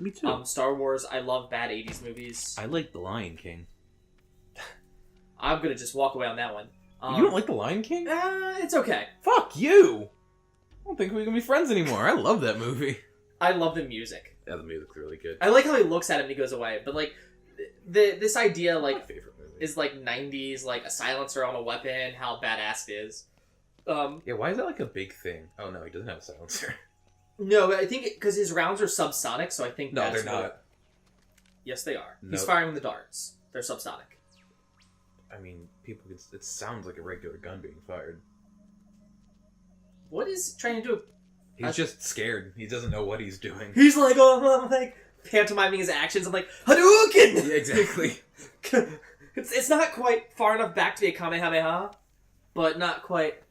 Me too. Star Wars, I love bad 80s movies. I like The Lion King. I'm gonna just walk away on that one. You don't like The Lion King? It's okay. Fuck you! I don't think we can be friends anymore. I love that movie. I love the music. Yeah, the music's really good. I like how he looks at him and he goes away. But, like, this idea, like, my favorite movie is, like, 90s, like, a silencer on a weapon, how badass it is. Yeah, why is that, like, a big thing? Oh, no, he doesn't have a silencer. No, I think because his rounds are subsonic, so I think No, that's they're not. Yes, they are. No. He's firing the darts. They're subsonic. I mean, people can... It sounds like a regular gun being fired. What is he trying to do? He's just scared. He doesn't know what he's doing. He's like, oh, I'm like, pantomiming his actions. I'm like, Hadouken! Yeah, exactly. It's not quite far enough back to be a Kamehameha, but not quite...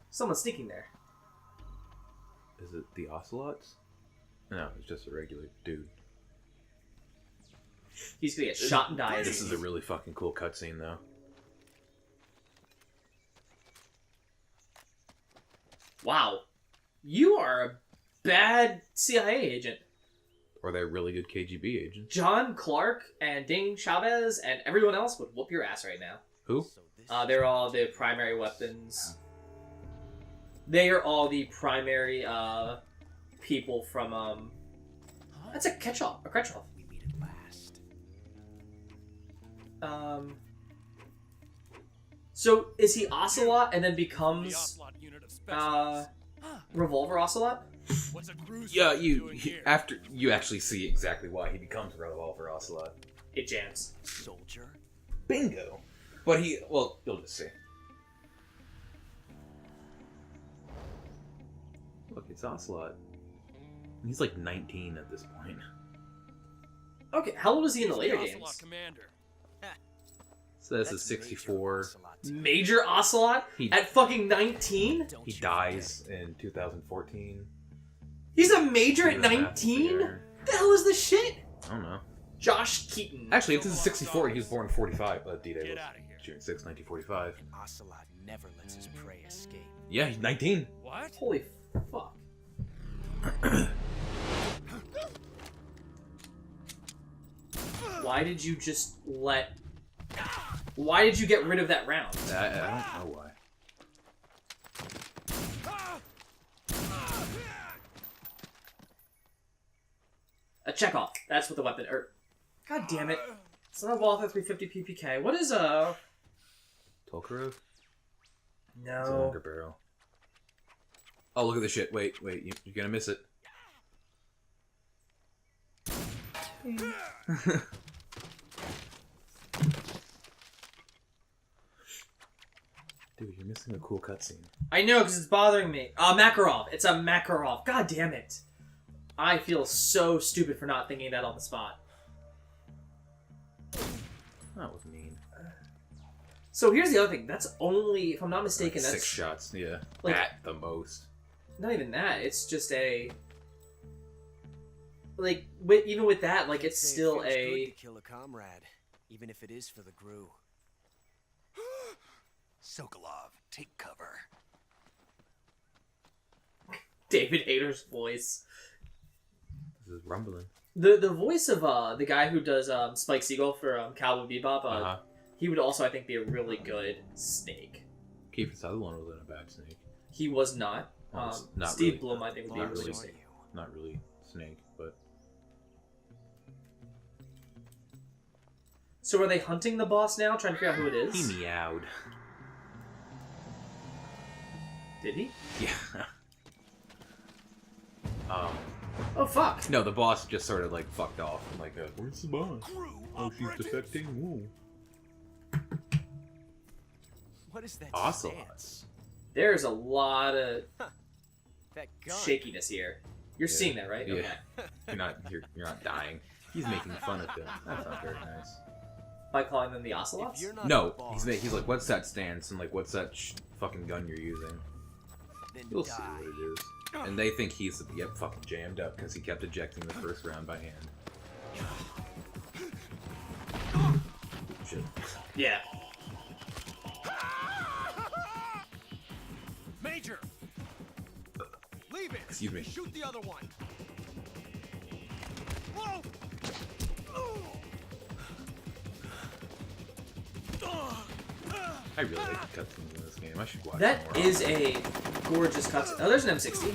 Someone's sneaking there. Is it the Ocelots? No, it's just a regular dude. He's gonna get shot and die. This is a really fucking cool cutscene, though. Wow. You are a bad CIA agent. Or they're really good KGB agents. John Clark and Ding Chavez and everyone else would whoop your ass right now. Who? They're all the primary weapons. They are all the primary people from That's a catch-all, a catch-all. We meet at last. So is he Ocelot and then becomes Revolver Ocelot? What's a cruise Yeah, doing here? after you actually see exactly why he becomes Revolver Ocelot. It jams. Soldier? Bingo. But well, you'll just see. Look, it's Ocelot. He's like 19 at this point. Okay, how old is he in the later Ocelot games? Commander. So this is 64. Major Ocelot? At fucking 19? He dies in 2014. He's a major at Year and a half 19? later. The hell is this shit? I don't know. Josh Keaton. Actually, this is 64. He was born in 45, but D-Day Get was out of here. June 6, 1945. Ocelot never lets his prey escape. Yeah, he's 19. What? Holy fuck. Why did you just let... Why did you get rid of that round? I don't know why. A Chekhov. That's what the weapon... God damn it. It's not a Walther 350 PPK. What is a... Tolkarov? It's a No. longer barrel. Oh, look at this shit. Wait, you're gonna miss it. Dude, you're missing a cool cutscene. I know, because it's bothering me. Makarov. It's a Makarov. God damn it. I feel so stupid for not thinking that on the spot. That was mean. So here's the other thing. That's only, if I'm not mistaken, Like that's... 6 shots, yeah. like- at the most. Not even that. It's just a... Like, even with that, like, it's Say still it feels good a... to kill a comrade, even if it is for the Gru. Sokolov, take cover. David Hayter's voice. This is rumbling. The voice of the guy who does Spike Seagull for Cowboy Bebop, he would also, I think, be a really good Snake. Kiefer Sutherland wasn't a bad Snake. He was not. Well, it's not Steve really- Blum, I think, would be a not really really. good Snake. Not really Snake, but... So are they hunting the boss now, trying to figure out who it is? He meowed. Did he? Yeah. Oh, fuck. No, the boss just sort of like fucked off. Like, where's the boss? Oh, she's defecting. Woo. What is that Ocelot. stance? There's a lot of That gun. shakiness here. You're Yeah. seeing that, right? Yeah. Okay. You're not dying. He's making fun of them. That's not very nice. By calling them the If Ocelots? you're not No, the boss, he's like, what's that stance? And like, what's that fucking gun you're using? then You'll see die. what it is. And they think he's fucking jammed up because he kept ejecting the first round by hand. Shit. Yeah. Major, leave it. Excuse me. Shoot the other one. I really like the cutscenes in this game. I should watch That more. is a gorgeous cutscene. Oh, there's an M60.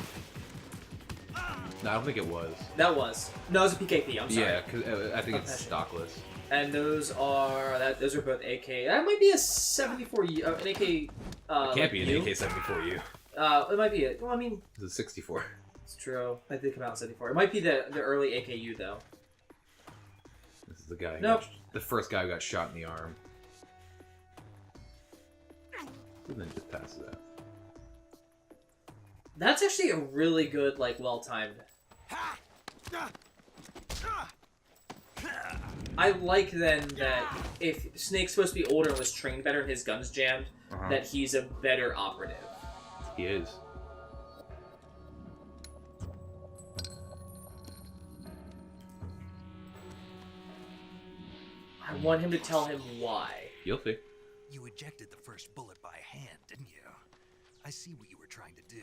No, I don't think it was. That was. No, it was a PKP. I'm sorry. Yeah, because I think it's stockless. And those are both AK. That might be a 74. An AK. It can't be an U. AK-74U. It might be. Well, I mean, It's a 64. it's true. I did come out in 74. It might be the early AKU though. This is the guy. Nope. The first guy who got shot in the arm. And then just passes out. That's actually a really good, like, well-timed. I like then that if Snake's supposed to be older and was trained better and his gun's jammed, that he's a better operative. He is. I want him to tell him why. You'll see. You ejected the first bullet by hand, didn't you? I see what you were trying to do,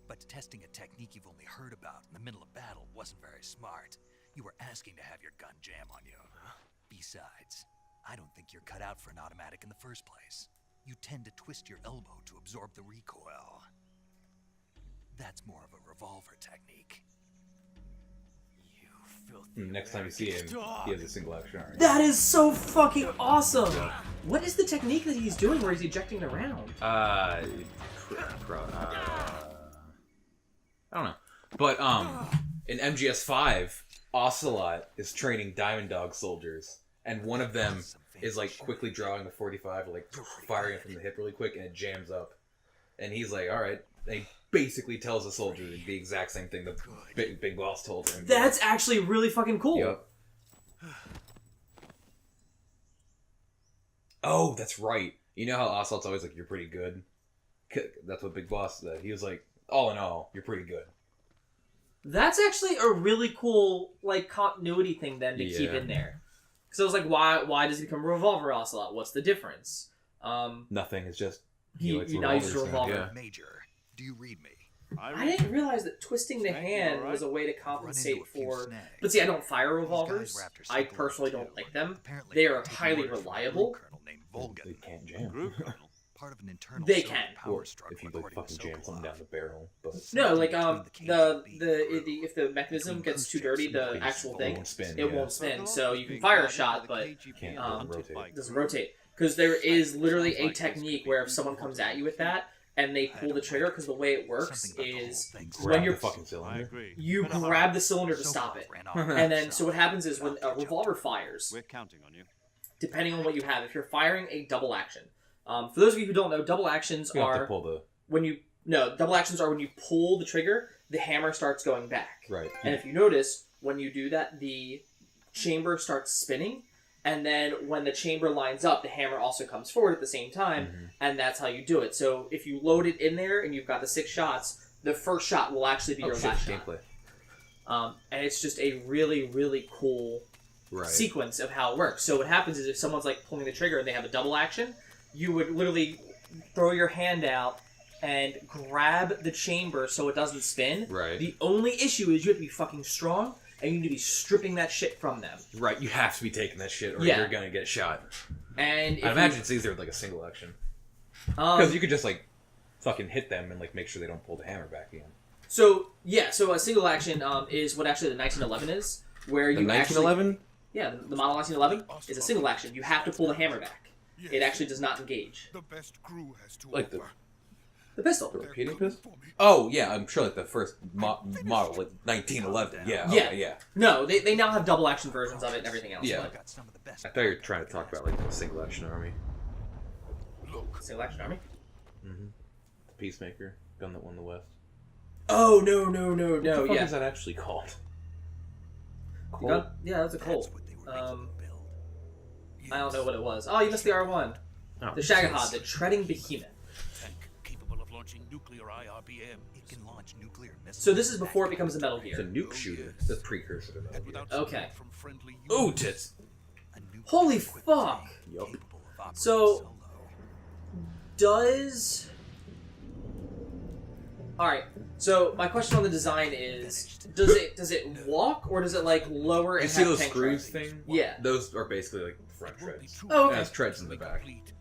but testing a technique you've only heard about in the middle of battle wasn't very smart. You were asking to have your gun jam on you. Besides, I don't think you're cut out for an automatic in the first place. You tend to twist your elbow to absorb the recoil. That's more of a revolver technique. You filthy Next time you see him, he has a single action arm. That is so fucking awesome! What is the technique that he's doing where he's ejecting the round? I don't know. But, in MGS5, Ocelot is training Diamond Dog soldiers, and one of them is, like, quickly drawing the 45, like, firing it from the hip really quick, and it jams up. And he's like, alright. And he basically tells the soldier the exact same thing the big boss told him. That's actually really fucking cool. Yep. Oh, that's right. You know how Ocelot's always like, you're pretty good? That's what Big Boss said. He was like, all in all, you're pretty good. That's actually a really cool, like, continuity thing then to keep in there. Because I was like, why does he become a revolver Ocelot? What's the difference? Nothing. It's just he now uses a revolver. Yeah. Major, do you read me? I didn't realize that twisting the hand was a way to compensate for... But see, I don't fire revolvers. I personally don't like them. They are highly reliable. They can't jam. Part of an internal They can. power struggle If you like fucking jam something down the barrel, but No, like if the mechanism gets too dirty, the actual thing, it won't spin. So you can fire a shot, but you can't rotate. it doesn't rotate. Because there is literally a technique where if someone comes at you with that and they pull the trigger, because the way it works is when you're fucking cylinder. you grab the cylinder to stop it, and then so what happens is when a revolver fires, We're counting on you. depending on what you have, if you're firing a double action. For those of you who don't know, double actions You have to are pull the double actions are when you pull the trigger, the hammer starts going back. right. And if you notice, when you do that, the chamber starts spinning, and then when the chamber lines up, the hammer also comes forward at the same time, and that's how you do it. So if you load it in there and you've got the 6 shots, the first shot will actually be your last shot. Gameplay. And it's just a really, really cool sequence of how it works. So what happens is if someone's like pulling the trigger and they have a double action, you would literally throw your hand out and grab the chamber so it doesn't spin. Right. The only issue is you have to be fucking strong, and you need to be stripping that shit from them. Right, you have to be taking that shit or Yeah. you're gonna get shot. And if I imagine it's easier with like a single action. Because you could just like fucking hit them and like make sure they don't pull the hammer back again. So a single action is what actually the 1911 is, where you 1911? the model 1911 is a single action. You have to pull the hammer back. It actually does not engage. The best crew has to Like the pistol. The repeating pistol? Oh, yeah, I'm sure like the first model, like 1911. Yeah, Yeah. okay, yeah. No, they now have double action versions of it and everything else. Yeah. Got some of the best. I thought you were trying to talk about like the single action army. But single action army. Mm-hmm. The Peacemaker, gun that won the West. Oh no! What the fuck Yeah, is that actually called? You got- yeah, that's a Colt. That's what they were making the build. I don't know what it was. Oh, you missed the R1. Oh, The Shagahad, the treading behemoth. Tank capable of launching nuclear IRBM. It can launch nuclear missiles. So this is before it becomes a Metal It's a Gear. nuke shooter. The precursor to Metal Gear. Without Okay. support from friendly Ooh, units. tits! A nuclear Holy equipped fuck! tank Yup. capable of operating So- solo. Does... Alright, so my question on the design is, does it walk, or does it, like, lower and You see have those tank screws trappings? thing? Yeah. Those are basically like front It won't be treads. true Oh, okay. It has treads in the back. complete.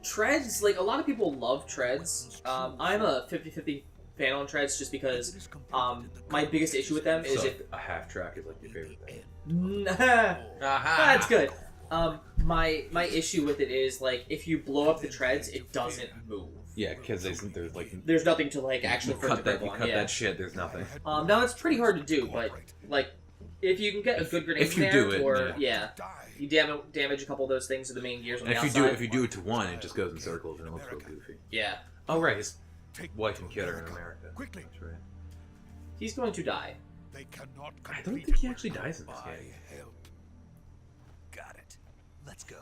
Treads, like, a lot of people love treads. I'm a 50-50 fan on treads just because my biggest issue with them is So, if... a half track is like your favorite thing. That's good. My issue with it is, like, if you blow up the treads, it doesn't move. Yeah, because there's like There's nothing to, like, actually you cut that on. Yeah. that shit. There's nothing. Now it's pretty hard to do, but, like, if you can get a good grenade if you in there, do it, or you damage a couple of those things to the main gears on And the if outside. you do it to one, it just goes in circles and it looks real goofy. Yeah, Oh right, his wife and kid are in America. Quickly. That's right. he's going to die. They cannot I don't think he actually dies in this game. Got it. Let's go.